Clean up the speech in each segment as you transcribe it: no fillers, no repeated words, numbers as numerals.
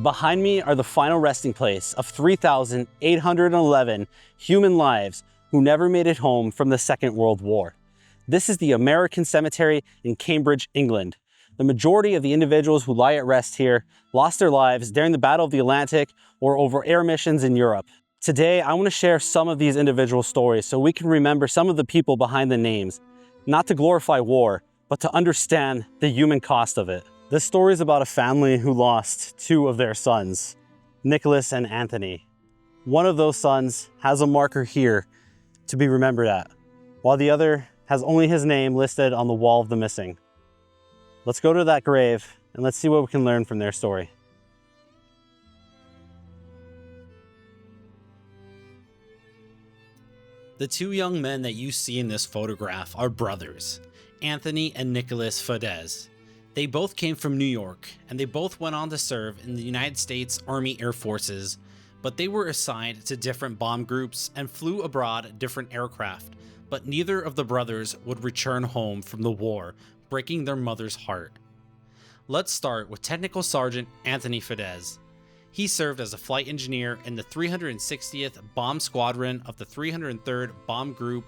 Behind me are the final resting place of 3,811 human lives who never made it home from the Second World War. This is the American Cemetery in Cambridge, England. The majority of the individuals who lie at rest here lost their lives during the Battle of the Atlantic or over air missions in Europe. Today, I want to share some of these individual stories so we can remember some of the people behind the names, not to glorify war, but to understand the human cost of it. This story is about a family who lost two of their sons, Nicholas and Anthony. One of those sons has a marker here to be remembered at, while the other has only his name listed on the wall of the missing. Let's go to that grave and let's see what we can learn from their story. The two young men that you see in this photograph are brothers, Anthony and Nicholas Fidares. They both came from New York, and they both went on to serve in the United States Army Air Forces, but they were assigned to different bomb groups and flew abroad different aircraft, but neither of the brothers would return home from the war, breaking their mother's heart. Let's start with Technical Sergeant Anthony Fidares. He served as a flight engineer in the 360th Bomb Squadron of the 303rd Bomb Group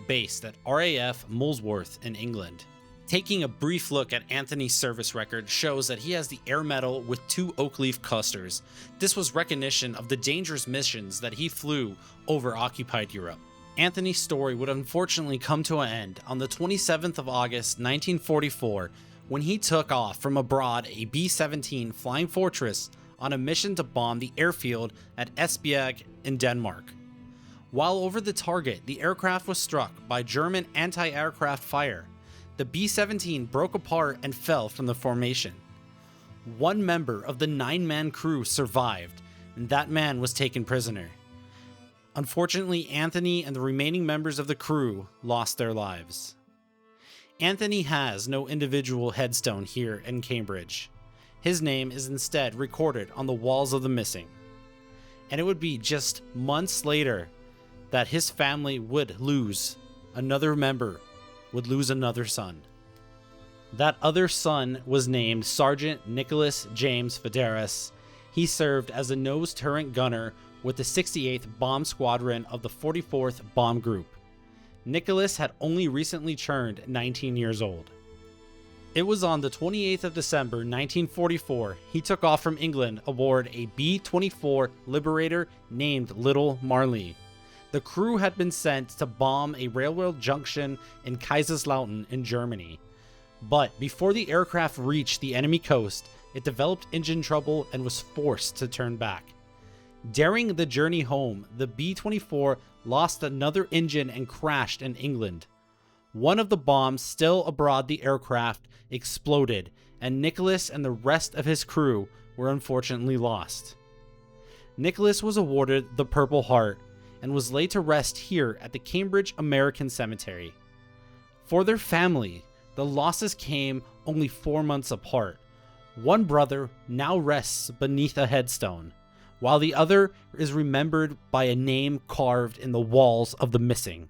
based at RAF Molesworth in England. Taking a brief look at Anthony's service record shows that he has the Air Medal with 2 oak leaf clusters. This was recognition of the dangerous missions that he flew over occupied Europe. Anthony's story would unfortunately come to an end on the 27th of August 1944 when he took off from abroad a B-17 Flying Fortress on a mission to bomb the airfield at Esbjerg in Denmark. While over the target, the aircraft was struck by German anti-aircraft fire. The B-17 broke apart and fell from the formation. One member of the 9-man crew survived, and that man was taken prisoner. Unfortunately, Anthony and the remaining members of the crew lost their lives. Anthony has no individual headstone here in Cambridge. His name is instead recorded on the walls of the missing. And it would be just months later that his family would lose another member, would lose another son. That other son was named Sergeant Nicholas James Fidares. He served as a nose turret gunner with the 68th Bomb Squadron of the 44th Bomb Group. Nicholas had only recently turned 19 years old. It was on the 28th of December 1944 he took off from England aboard a B-24 Liberator named Little Marley. The crew had been sent to bomb a railroad junction in Kaiserslautern in Germany. But before the aircraft reached the enemy coast, it developed engine trouble and was forced to turn back. During the journey home, the B-24 lost another engine and crashed in England. One of the bombs still aboard the aircraft exploded, and Nicholas and the rest of his crew were unfortunately lost. Nicholas was awarded the Purple Heart and was laid to rest here at the Cambridge American Cemetery. For their family, the losses came only 4 months apart. One brother now rests beneath a headstone, while the other is remembered by a name carved in the walls of the missing.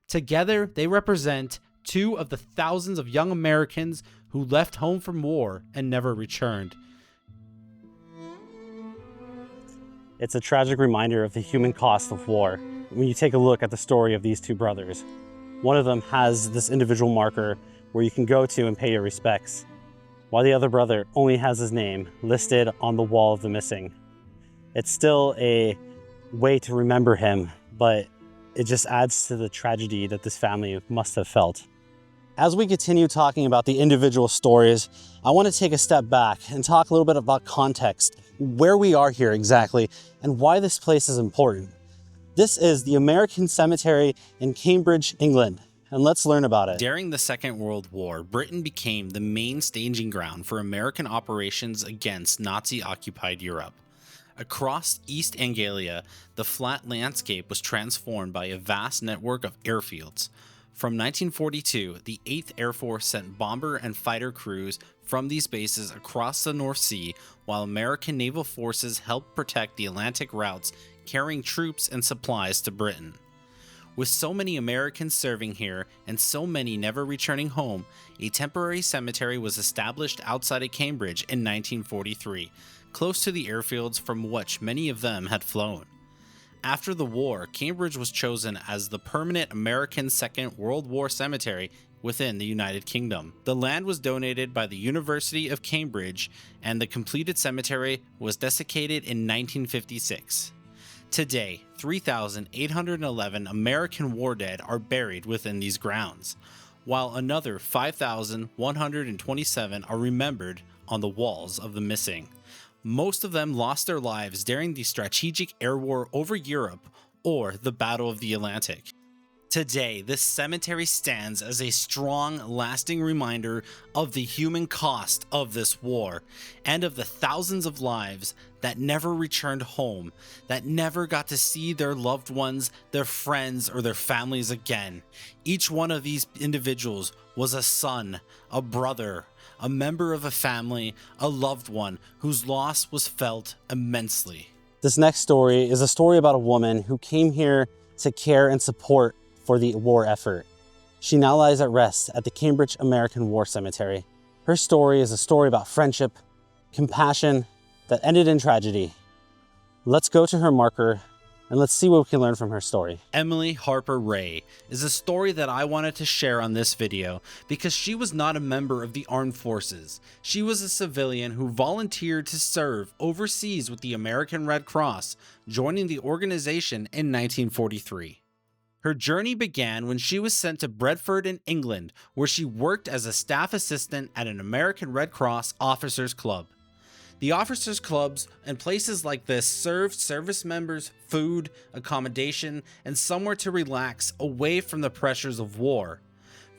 Together, they represent 2 of the thousands of young Americans who left home from war and never returned. It's a tragic reminder of the human cost of war when you take a look at the story of these 2 brothers. One of them has this individual marker where you can go to and pay your respects, while the other brother only has his name listed on the wall of the missing. It's still a way to remember him, but it just adds to the tragedy that this family must have felt. As we continue talking about the individual stories, I want to take a step back and talk a little bit about context, where we are here exactly, and why this place is important. This is the American Cemetery in Cambridge, England, and let's learn about it. During the Second World War, Britain became the main staging ground for American operations against Nazi-occupied Europe. Across East Anglia, the flat landscape was transformed by a vast network of airfields. From 1942, the 8th Air Force sent bomber and fighter crews from these bases across the North Sea, while American naval forces helped protect the Atlantic routes carrying troops and supplies to Britain. With so many Americans serving here and so many never returning home, a temporary cemetery was established outside of Cambridge in 1943, close to the airfields from which many of them had flown. After the war, Cambridge was chosen as the permanent American Second World War cemetery within the United Kingdom. The land was donated by the University of Cambridge, and the completed cemetery was desiccated in 1956. Today, 3,811 American war dead are buried within these grounds, while another 5,127 are remembered on the walls of the missing. Most of them lost their lives during the strategic air war over Europe or the Battle of the Atlantic. Today, this cemetery stands as a strong, lasting reminder of the human cost of this war and of the thousands of lives that never returned home, that never got to see their loved ones, their friends, or their families again. Each one of these individuals was a son, a brother, a member of a family, a loved one whose loss was felt immensely. This next story is a story about a woman who came here to care and support for the war effort. She now lies at rest at the Cambridge American War Cemetery. Her story is a story about friendship, compassion that ended in tragedy. Let's go to her marker and let's see what we can learn from her story. Emily Harper Rea is a story that I wanted to share on this video because she was not a member of the armed forces. She was a civilian who volunteered to serve overseas with the American Red Cross, joining the organization in 1943. Her journey began when she was sent to Bradford in England, where she worked as a staff assistant at an American Red Cross Officers Club. The officers' clubs and places like this served service members food, accommodation, and somewhere to relax away from the pressures of war.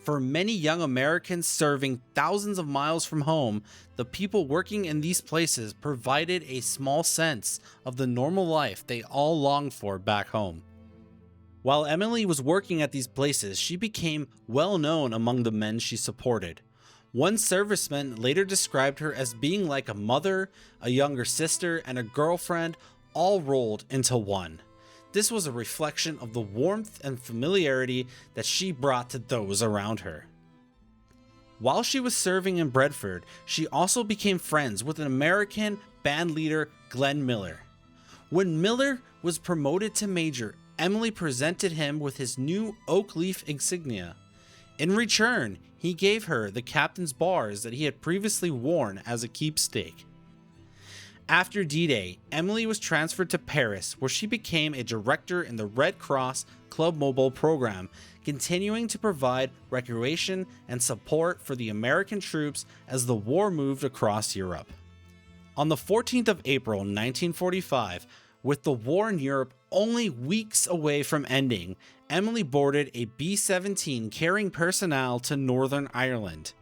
For many young Americans serving thousands of miles from home, the people working in these places provided a small sense of the normal life they all longed for back home. While Emily was working at these places, she became well known among the men she supported. One serviceman later described her as being like a mother, a younger sister, and a girlfriend, all rolled into one. This was a reflection of the warmth and familiarity that she brought to those around her. While she was serving in Bradford, she also became friends with an American band leader, Glenn Miller. When Miller was promoted to major, Emily presented him with his new oak leaf insignia. In return, he gave her the captain's bars that he had previously worn as a keepsake. After D-Day, Emily was transferred to Paris, where she became a director in the Red Cross Club Mobile program, continuing to provide recreation and support for the American troops as the war moved across Europe. On the 14th of April 1945, with the war in Europe only weeks away from ending, Emily boarded a B-17 carrying personnel to Northern Ireland.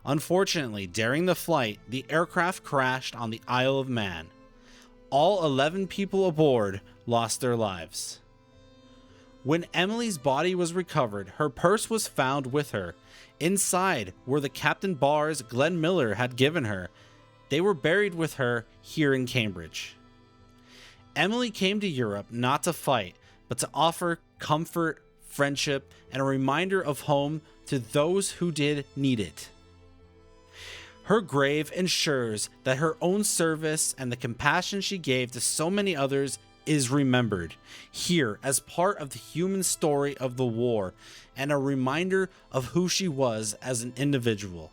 Unfortunately, during the flight, the aircraft crashed on the Isle of Man. All 11 people aboard lost their lives. When Emily's body was recovered, her purse was found with her. Inside were the captain bars Glenn Miller had given her. They were buried with her here in Cambridge. Emily came to Europe not to fight, but to offer comfort, friendship, and a reminder of home to those who did need it. Her grave ensures that her own service and the compassion she gave to so many others is remembered here as part of the human story of the war and a reminder of who she was as an individual.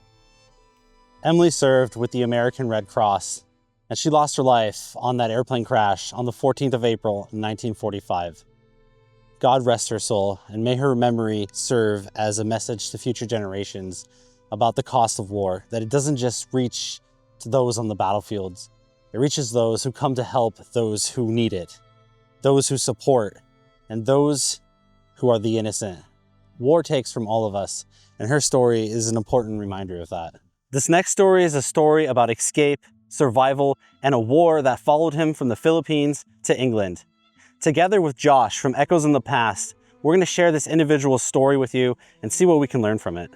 Emily served with the American Red Cross, and she lost her life on that airplane crash on the 14th of April, 1945. God rest her soul, and may her memory serve as a message to future generations about the cost of war, that it doesn't just reach to those on the battlefields. It reaches those who come to help those who need it, those who support, and those who are the innocent. War takes from all of us, and her story is an important reminder of that. This next story is a story about escape, survival, and a war that followed him from the Philippines to England. Together with Josh from Echoes in the Past, we're going to share this individual story with you and see what we can learn from it.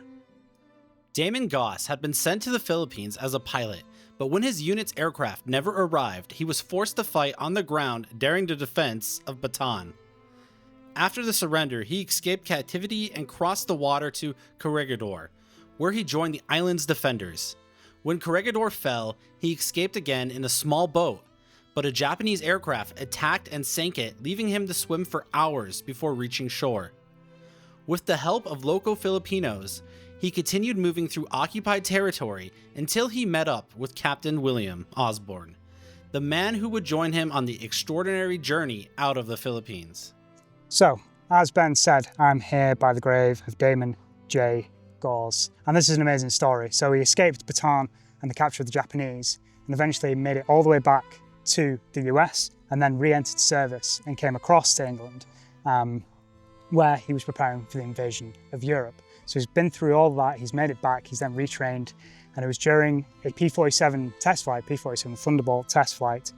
Damon Gause had been sent to the Philippines as a pilot, but when his unit's aircraft never arrived, he was forced to fight on the ground during the defense of Bataan. After the surrender, he escaped captivity and crossed the water to Corregidor, where he joined the island's defenders. When Corregidor fell, he escaped again in a small boat, but a Japanese aircraft attacked and sank it, leaving him to swim for hours before reaching shore. With the help of local Filipinos, he continued moving through occupied territory until he met up with Captain William Osborne, the man who would join him on the extraordinary journey out of the Philippines. So, as Ben said, I'm here by the grave of Damon J. Gause, and this is an amazing story. So he escaped Bataan and the capture of the Japanese, and eventually made it all the way back to the US, and then re-entered service and came across to England, where he was preparing for the invasion of Europe. So he's been through all that, he's made it back, he's then retrained, and it was during a P-47 test flight, P-47 Thunderbolt test flight,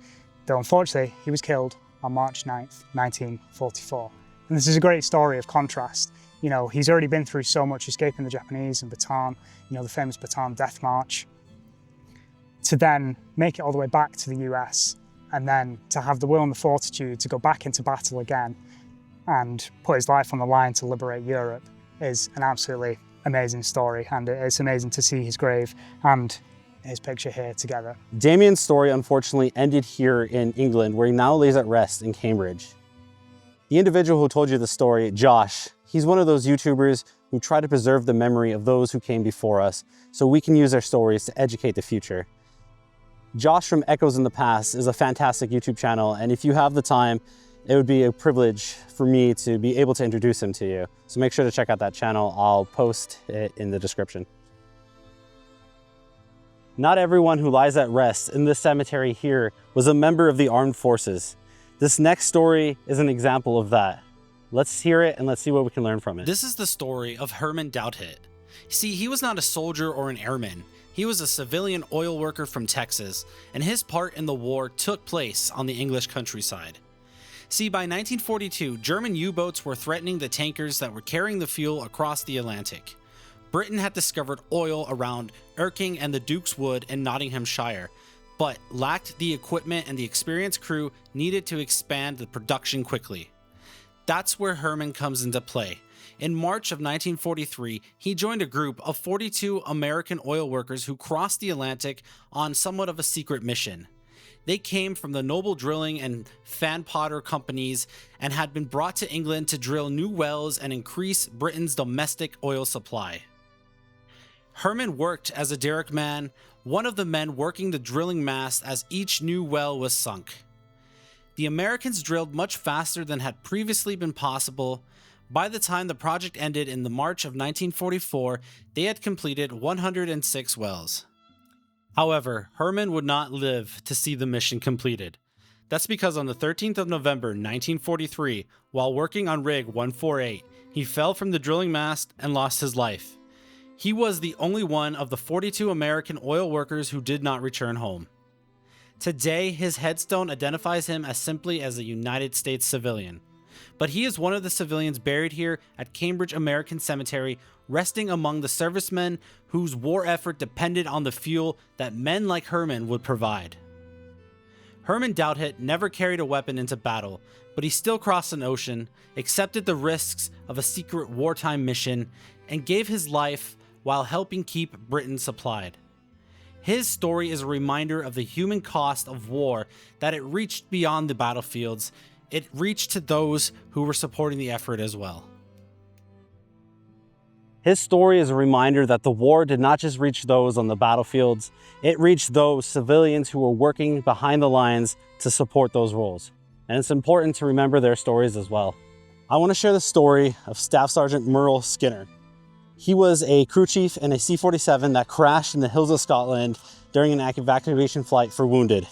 though unfortunately he was killed on March 9th, 1944. And this is a great story of contrast. You know, he's already been through so much, escaping the Japanese and Bataan, you know, the famous Bataan Death March, to then make it all the way back to the US, and then to have the will and the fortitude to go back into battle again and put his life on the line to liberate Europe is an absolutely amazing story, and it's amazing to see his grave and his picture here together. Damien's story unfortunately ended here in England, where he now lays at rest in Cambridge. The individual who told you the story, Josh, he's one of those YouTubers who try to preserve the memory of those who came before us so we can use their stories to educate the future. Josh from Echoes in the Past is a fantastic YouTube channel, and if you have the time, it would be a privilege for me to be able to introduce him to you. So make sure to check out that channel. I'll post it in the description. Not everyone who lies at rest in this cemetery here was a member of the armed forces. This next story is an example of that. Let's hear it and let's see what we can learn from it. This is the story of Herman Douthit. See, he was not a soldier or an airman. He was a civilian oil worker from Texas, and his part in the war took place on the English countryside. See, by 1942, German U-boats were threatening the tankers that were carrying the fuel across the Atlantic. Britain had discovered oil around Erking and the Duke's Wood in Nottinghamshire, but lacked the equipment and the experienced crew needed to expand the production quickly. That's where Herman comes into play. In March of 1943, he joined a group of 42 American oil workers who crossed the Atlantic on somewhat of a secret mission. They came from the Noble Drilling and Fan Potter companies and had been brought to England to drill new wells and increase Britain's domestic oil supply. Herman worked as a derrickman, one of the men working the drilling mast as each new well was sunk. The Americans drilled much faster than had previously been possible. By the time the project ended in the March of 1944, they had completed 106 wells. However, Herman would not live to see the mission completed. That's because on the 13th of November 1943, while working on rig 148, he fell from the drilling mast and lost his life. He was the only one of the 42 American oil workers who did not return home. Today, his headstone identifies him as simply as a United States civilian. But he is one of the civilians buried here at Cambridge American Cemetery, resting among the servicemen whose war effort depended on the fuel that men like Herman would provide. Herman Douthit never carried a weapon into battle, but he still crossed an ocean, accepted the risks of a secret wartime mission, and gave his life while helping keep Britain supplied. His story is a reminder of the human cost of war, that it reached beyond the battlefields. It reached to those who were supporting the effort as well. His story is a reminder that the war did not just reach those on the battlefields, it reached those civilians who were working behind the lines to support those roles. And it's important to remember their stories as well. I want to share the story of Staff Sergeant Merl Skinner. He was a crew chief in a C-47 that crashed in the hills of Scotland during an evacuation flight for wounded.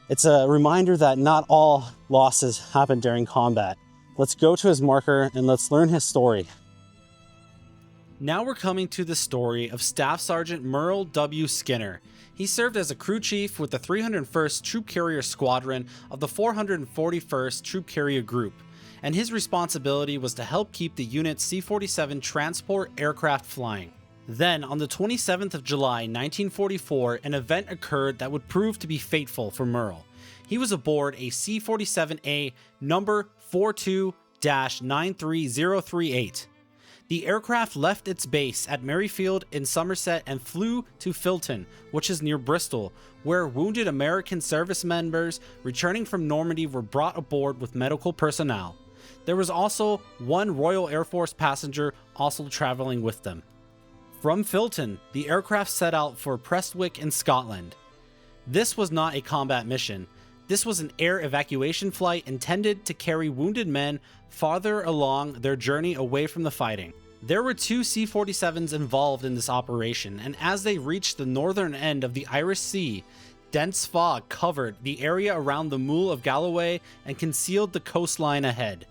It's a reminder that not all losses happen during combat. Let's go to his marker and let's learn his story. Now we're coming to the story of Staff Sergeant Merl W. Skinner. He served as a crew chief with the 301st Troop Carrier Squadron of the 441st Troop Carrier Group, and his responsibility was to help keep the unit's C-47 transport aircraft flying. Then, on the 27th of July 1944, an event occurred that would prove to be fateful for Merl. He was aboard a C-47A number 42-93038. The aircraft left its base at Merryfield in Somerset and flew to Filton, which is near Bristol, where wounded American service members returning from Normandy were brought aboard with medical personnel. There was also one Royal Air Force passenger also traveling with them. From Filton, the aircraft set out for Prestwick in Scotland. This was not a combat mission. This was an air evacuation flight intended to carry wounded men farther along their journey away from the fighting. There were 2 C-47s involved in this operation, and as they reached the northern end of the Irish Sea, dense fog covered the area around the Mull of Galloway and concealed the coastline ahead.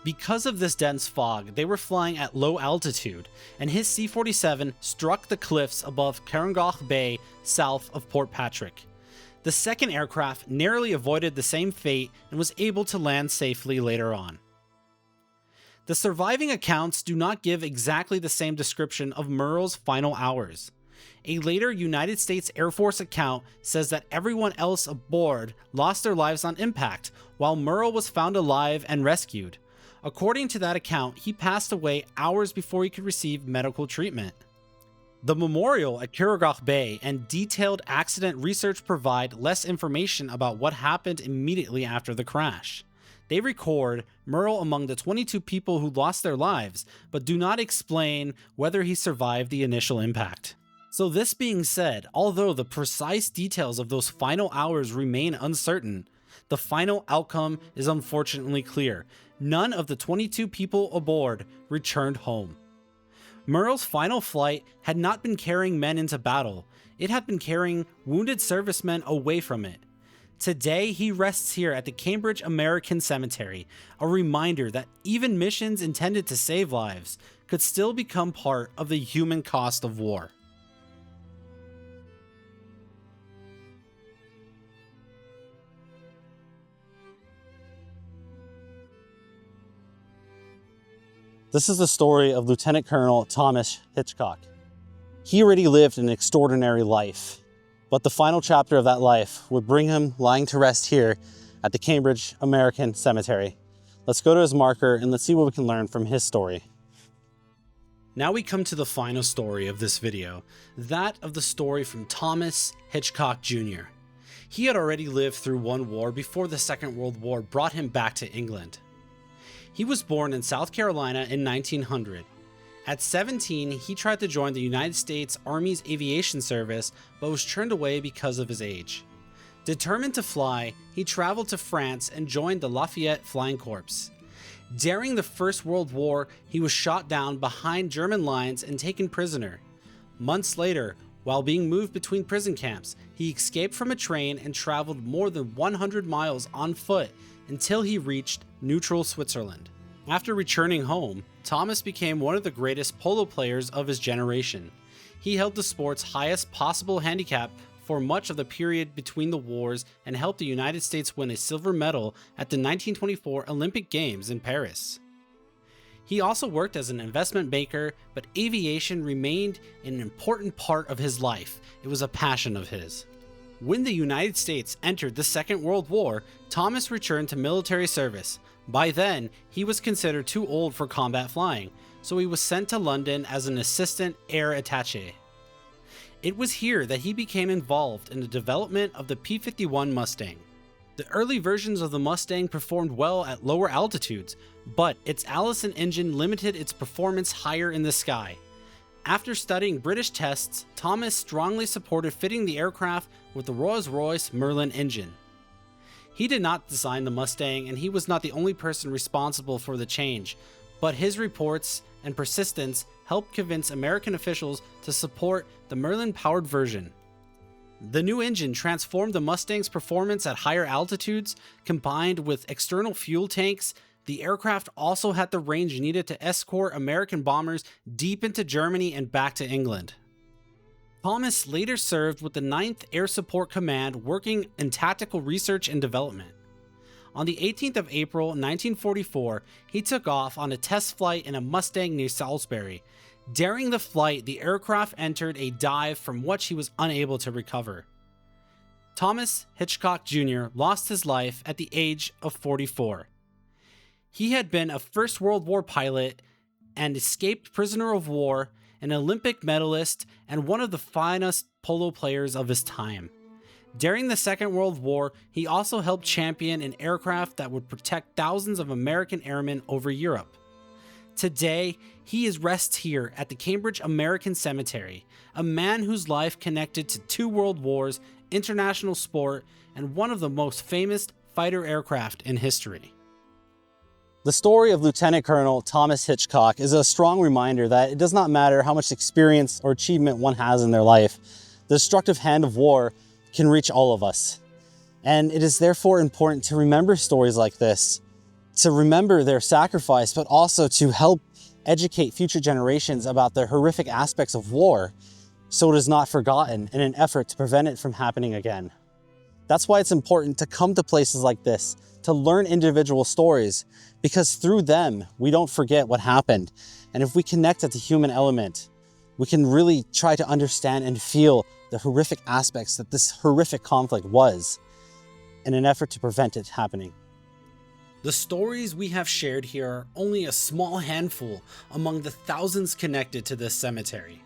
Because of this dense fog, they were flying at low altitude, and his C-47 struck the cliffs above Carngach Bay south of Port Patrick. The second aircraft narrowly avoided the same fate and was able to land safely later on. The surviving accounts do not give exactly the same description of Merl's final hours. A later United States Air Force account says that everyone else aboard lost their lives on impact, while Merl was found alive and rescued. According to that account, he passed away hours before he could receive medical treatment. The memorial at Carngach Bay and detailed accident research provide less information about what happened immediately after the crash. They record Merl among the 22 people who lost their lives, but do not explain whether he survived the initial impact. So this being said, although the precise details of those final hours remain uncertain, the final outcome is unfortunately clear. None of the 22 people aboard returned home. Merl's final flight had not been carrying men into battle, it had been carrying wounded servicemen away from it. Today, he rests here at the Cambridge American Cemetery, a reminder that even missions intended to save lives could still become part of the human cost of war. This is the story of Lieutenant Colonel Thomas Hitchcock. He already lived an extraordinary life, but the final chapter of that life would bring him lying to rest here at the Cambridge American Cemetery. Let's go to his marker and let's see what we can learn from his story. Now we come to the final story of this video, that of the story from Thomas Hitchcock Jr. He had already lived through one war before the Second World War brought him back to England. He was born in South Carolina in 1900. At 17, he tried to join the United States Army's aviation service, but was turned away because of his age. Determined to fly, he traveled to France and joined the Lafayette Flying Corps. During the First World War, he was shot down behind German lines and taken prisoner. Months later, while being moved between prison camps, he escaped from a train and traveled more than 100 miles on foot until he reached neutral Switzerland. After returning home, Thomas became one of the greatest polo players of his generation. He held the sport's highest possible handicap for much of the period between the wars and helped the United States win a silver medal at the 1924 Olympic Games in Paris. He also worked as an investment banker, but aviation remained an important part of his life. It was a passion of his. When the United States entered the Second World War, Thomas returned to military service. By then, he was considered too old for combat flying, so he was sent to London as an assistant air attaché. It was here that he became involved in the development of the P-51 Mustang. The early versions of the Mustang performed well at lower altitudes, but its Allison engine limited its performance higher in the sky. After studying British tests, Thomas strongly supported fitting the aircraft with the Rolls-Royce Merlin engine. He did not design the Mustang, and he was not the only person responsible for the change, but his reports and persistence helped convince American officials to support the Merlin-powered version. The new engine transformed the Mustang's performance at higher altitudes. Combined with external fuel tanks, the aircraft also had the range needed to escort American bombers deep into Germany and back to England. Thomas later served with the 9th Air Support Command, working in tactical research and development. On the 18th of April 1944, he took off on a test flight in a Mustang near Salisbury. During the flight, the aircraft entered a dive from which he was unable to recover. Thomas Hitchcock Jr. lost his life at the age of 44. He had been a First World War pilot an escaped prisoner of war, an Olympic medalist, and one of the finest polo players of his time. During the Second World War, he also helped champion an aircraft that would protect thousands of American airmen over Europe. Today, he rests here at the Cambridge American Cemetery, a man whose life connected to 2 world wars, international sport, and one of the most famous fighter aircraft in history. The story of Lieutenant Colonel Thomas Hitchcock is a strong reminder that it does not matter how much experience or achievement one has in their life. The destructive hand of war can reach all of us. And it is therefore important to remember stories like this, to remember their sacrifice, but also to help educate future generations about the horrific aspects of war, so it is not forgotten in an effort to prevent it from happening again. That's why it's important to come to places like this, to learn individual stories, because through them, we don't forget what happened. And if we connect at the human element, we can really try to understand and feel the horrific aspects that this horrific conflict was in an effort to prevent it happening. The stories we have shared here are only a small handful among the thousands connected to this cemetery.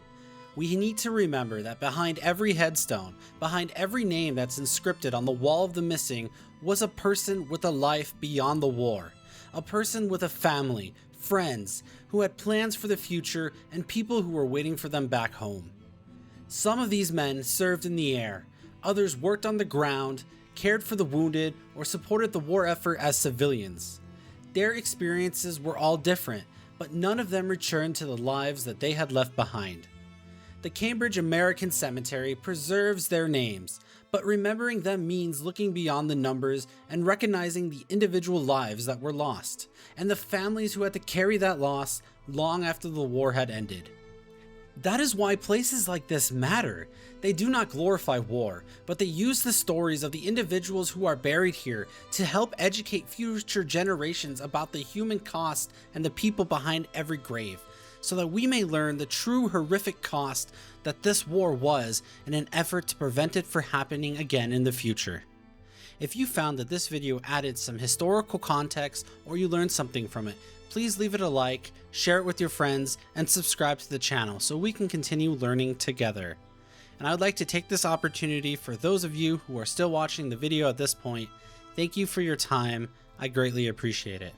We need to remember that behind every headstone, behind every name that's inscripted on the wall of the missing, was a person with a life beyond the war, a person with a family, friends, who had plans for the future, and people who were waiting for them back home. Some of these men served in the air, others worked on the ground, cared for the wounded, or supported the war effort as civilians. Their experiences were all different, but none of them returned to the lives that they had left behind. The Cambridge American Cemetery preserves their names, but remembering them means looking beyond the numbers and recognizing the individual lives that were lost, and the families who had to carry that loss long after the war had ended. That is why places like this matter. They do not glorify war, but they use the stories of the individuals who are buried here to help educate future generations about the human cost and the people behind every grave, so that we may learn the true horrific cost that this war was in an effort to prevent it from happening again in the future. If you found that this video added some historical context or you learned something from it, please leave it a like, share it with your friends, and subscribe to the channel so we can continue learning together. And I would like to take this opportunity for those of you who are still watching the video at this point. Thank you for your time. I greatly appreciate it.